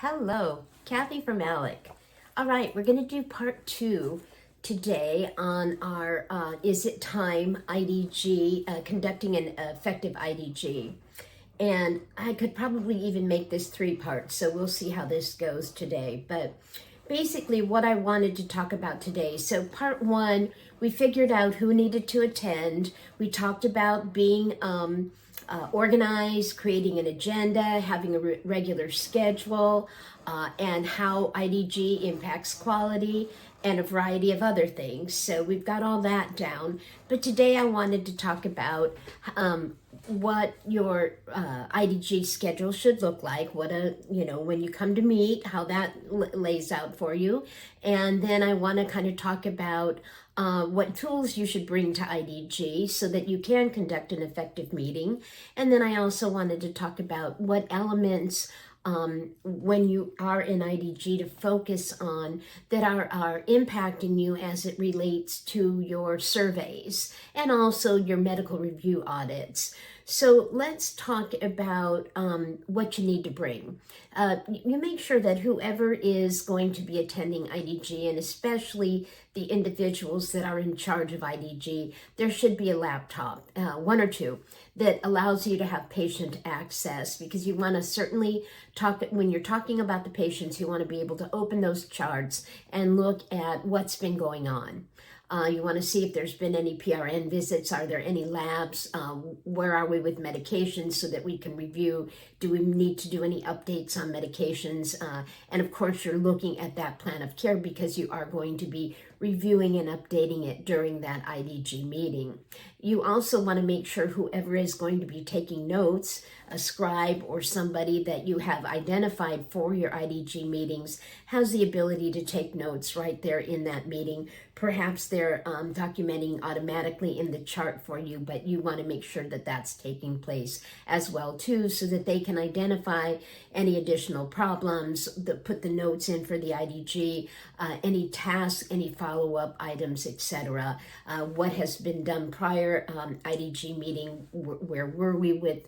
Hello, Kathy from ALECC. All right, we're going to do part 2 today on our Is It Time IDG, conducting an effective IDG. And I could probably even make this 3 parts, so we'll see how this goes today. But basically what I wanted to talk about today. So part 1, we figured out who needed to attend. We talked about being organized, creating an agenda, having a regular schedule, and how IDG impacts quality, and a variety of other things. So we've got all that down. But today I wanted to talk about what your IDG schedule should look like, when you come to meet, how that lays out for you. And then I want to kind of talk about what tools you should bring to IDG so that you can conduct an effective meeting. And then I also wanted to talk about what elements when you are in IDG to focus on that are impacting you as it relates to your surveys and also your medical review audits. So let's talk about what you need to bring. You make sure that whoever is going to be attending IDG, and especially the individuals that are in charge of IDG, there should be a laptop, 1 or 2, that allows you to have patient access, because you want to certainly talk, when you're talking about the patients, you want to be able to open those charts and look at what's been going on. You want to see if there's been any PRN visits. Are there any labs? Where are we with medications so that we can review? Do we need to do any updates on medications? And of course, you're looking at that plan of care because you are going to be reviewing and updating it during that IDG meeting. You also want to make sure whoever is going to be taking notes, a scribe or somebody that you have identified for your IDG meetings, has the ability to take notes right there in that meeting. Perhaps they're documenting automatically in the chart for you, but you want to make sure that that's taking place as well too, so that they can identify any additional problems, put the notes in for the IDG, any tasks, any follow-up items, etc. What has been done prior IDG meeting, where were we with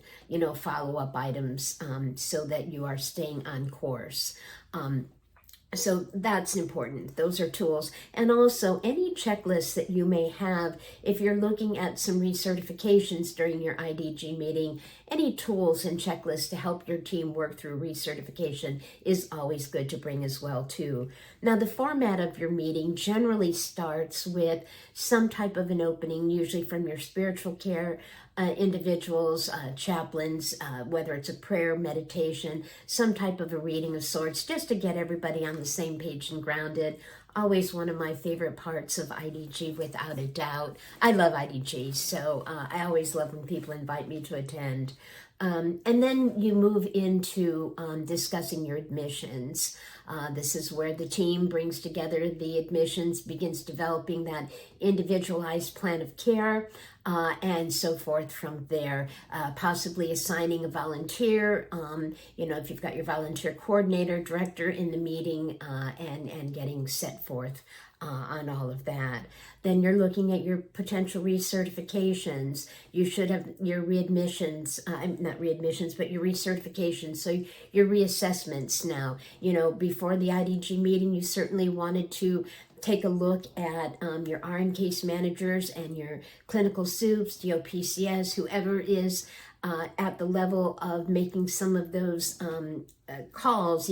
follow-up items, so that you are staying on course. So that's important. Those are tools. And also any checklists that you may have, if you're looking at some recertifications during your IDG meeting, any tools and checklists to help your team work through recertification is always good to bring as well too. Now, the format of your meeting generally starts with some type of an opening, usually from your spiritual care individuals, chaplains, whether it's a prayer, meditation, some type of a reading of sorts, just to get everybody on the same page and grounded. Always one of my favorite parts of IDG, without a doubt. I love IDG, so I always love when people invite me to attend. And then you move into discussing your admissions. This is where the team brings together the admissions, begins developing that individualized plan of care, and so forth from there. Possibly assigning a volunteer, if you've got your volunteer coordinator, director in the meeting, and getting set forth on all of that. Then you're looking at your potential recertifications. You should have your readmissions, not readmissions, but your recertifications. So your reassessments now. Before the IDG meeting, you certainly wanted to take a look at your RN case managers and your clinical soups, DOPCS, whoever is at the level of making some of those calls.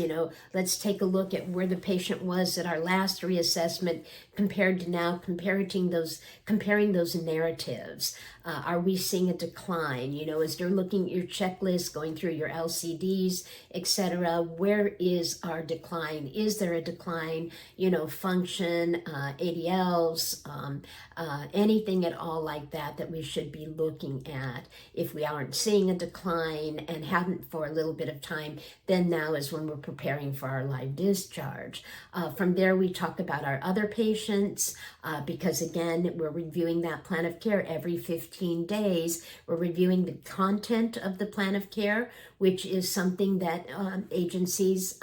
Let's take a look at where the patient was at our last reassessment compared to now, comparing those narratives. Are we seeing a decline? As you're looking at your checklist, going through your LCDs, etc., where is our decline? Is there a decline? Function, ADLs, anything at all like that we should be looking at. If we aren't seeing a decline and haven't for a little bit of time, then now is when we're preparing for our live discharge. From there, we talk about our other patients, because again, we're reviewing that plan of care every 15 days. We're reviewing the content of the plan of care, which is something that agencies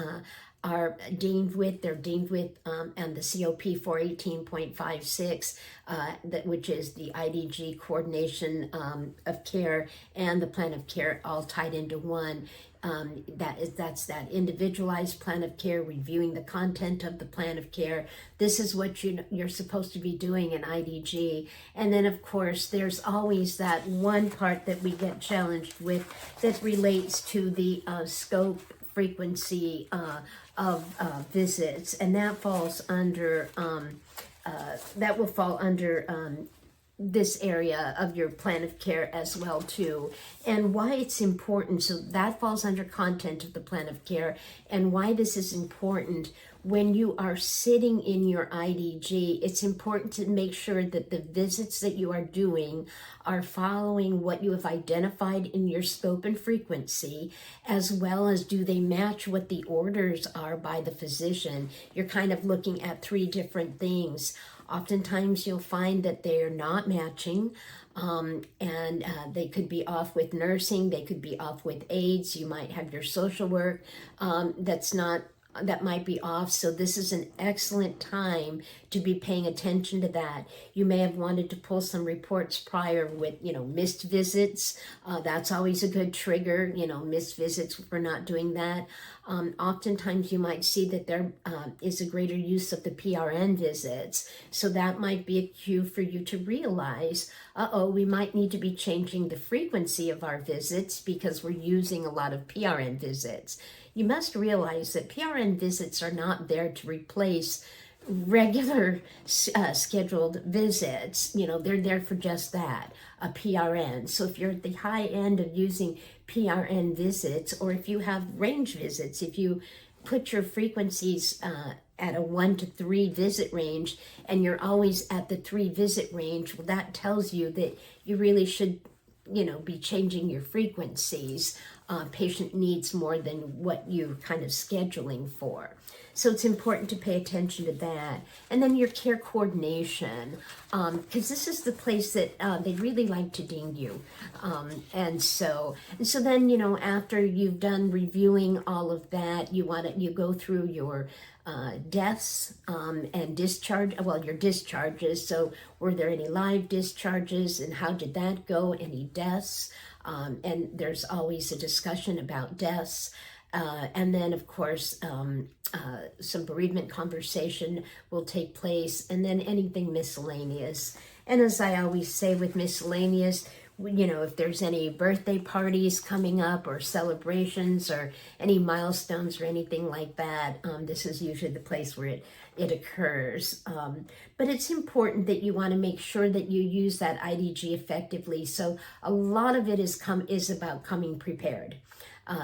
are deemed with. They're deemed with, and the COP 418.56, which is the IDG coordination of care and the plan of care all tied into one. That's that individualized plan of care, reviewing the content of the plan of care. This is what you're supposed to be doing in IDG. And then, of course, there's always that one part that we get challenged with that relates to the scope, frequency of visits, and that falls under that will fall under this area of your plan of care as well too, and why it's important. So that falls under content of the plan of care, and why this is important. When you are sitting in your IDG, it's important to make sure that the visits that you are doing are following what you have identified in your scope and frequency, as well as do they match what the orders are by the physician. You're kind of looking at three different things. Oftentimes you'll find that they're not matching, and they could be off with nursing, they could be off with aides, you might have your social work that might be off. So this is an excellent time to be paying attention to that. You may have wanted to pull some reports prior with, missed visits. That's always a good trigger, missed visits for not doing that. Oftentimes you might see that there is a greater use of the PRN visits. So that might be a cue for you to realize, we might need to be changing the frequency of our visits because we're using a lot of PRN visits. You must realize that PRN visits are not there to replace regular scheduled visits. They're there for just that, a PRN. So if you're at the high end of using PRN visits, or if you have range visits, if you put your frequencies at a 1 to 3 visit range, and you're always at the 3 visit range, well, that tells you that you really should be changing your frequencies. Patient needs more than what you're kind of scheduling for. So it's important to pay attention to that. And then your care coordination, because this is the place that they really like to ding you. And so then, after you've done reviewing all of that, you go through your deaths and your discharges. So were there any live discharges, and how did that go? Any deaths? And there's always a discussion about deaths. And then, of course, some bereavement conversation will take place, and then anything miscellaneous. And as I always say with miscellaneous, if there's any birthday parties coming up or celebrations or any milestones or anything like that, this is usually the place where it occurs. But it's important that you want to make sure that you use that IDG effectively. So a lot of it is about coming prepared.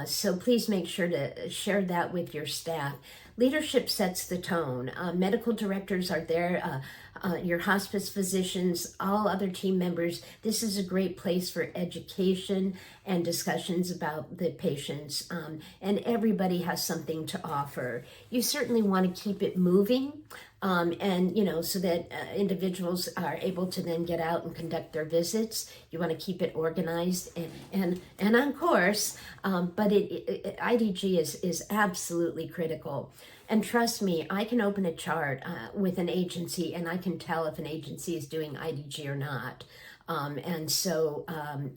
So please make sure to share that with your staff. Leadership sets the tone. Medical directors are there, your hospice physicians, all other team members. This is a great place for education and discussions about the patients, and everybody has something to offer. You certainly want to keep it moving, and so that individuals are able to then get out and conduct their visits. You want to keep it organized and on course, but IDG is absolutely critical. And trust me, I can open a chart with an agency, and I can tell if an agency is doing IDG or not. And so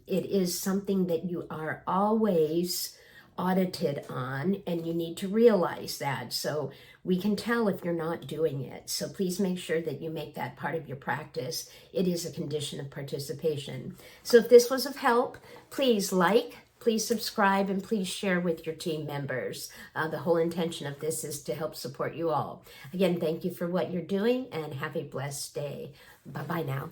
it is something that you are always audited on, and you need to realize that. So we can tell if you're not doing it. So please make sure that you make that part of your practice. It is a condition of participation. So if this was of help, please please subscribe, and please share with your team members. The whole intention of this is to help support you all. Again, thank you for what you're doing, and have a blessed day. Bye-bye now.